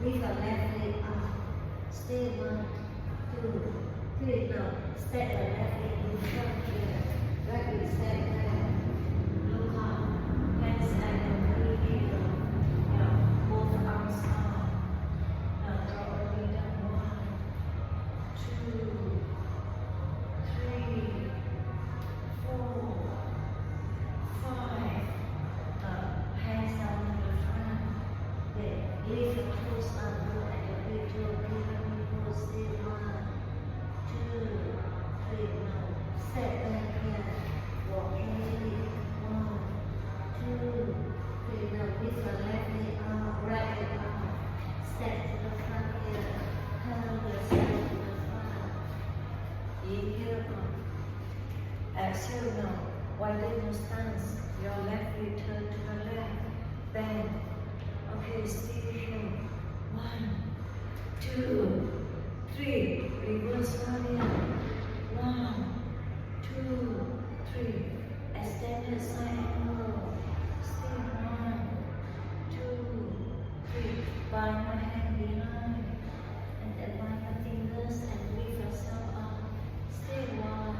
Lift your left leg up. Stay 1, 2, 3. Now step the left leg in front here. Right leg step back. Look up. Hands and knee here. Now both arms up. Now draw all the way down. 1, 2, 3, 4, 5. Hands down in the front. Then lift your toes up. Look at your big toe. Bring your knee close. Stay 1, 2, 3. Now step back here. Walk heavily. 1, 2, 3. Now lift your left leg up. Right leg up. Step to the front here. Turn yourself to the front. Inhale up. Exhale now. Widen your stance. Your left leg turn to the left. Bend. Okay, stay here. 1, 2, 3. Reverse warrior. 1, 2, 3. Extended side angle. Stay 1, 2, 3. Bind your hand behind. And then bind your fingers and lift yourself up. Stay 1,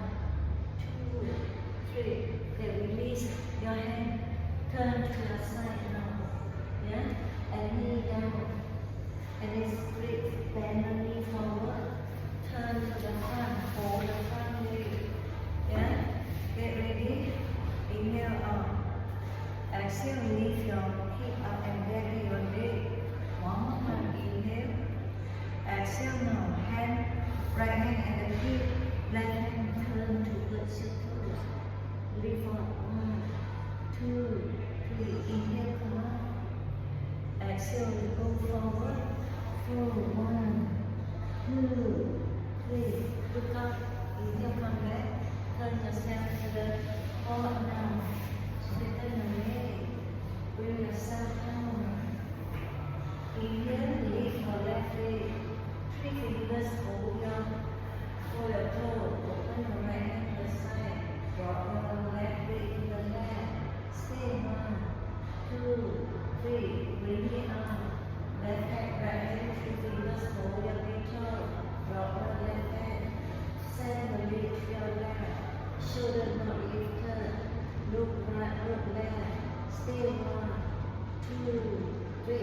2, 3. Then release your hand. Turn to your side now. Yeah? And knee down. And then split. Bend your knee forward. Turn to the front. Hold the front leg. Yeah? Get ready. Inhale up. Exhale. Lift your hip up and ready your leg. One more time. Inhale. Exhale now. Hand. Right hand and the hip. Left hand turn towards your toes. Lift up. 1, 2, 3. Inhale. Come on. Exhale, go forward. 4, 1, 2, 3. Look up. Inhale, come back. Turn yourself to the forward now. Straighten your leg. Bring yourself down. Inhale, lift your left leg. 3 fingers hold your toe. Open your right hand to the side. Drop your left leg in the left. Stay 1, 2, 3. Bring it up. Left hand, right hand, 3 fingers hold your big toe. Drop your left hand. Send the leg to your left. Shoulder not lifted. Look right, look left. Stay 1, 2, 3.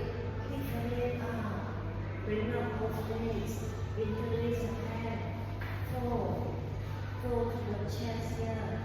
Lift your leg up. Bring up both legs. Interlace your hand. 4. Go to your chest here.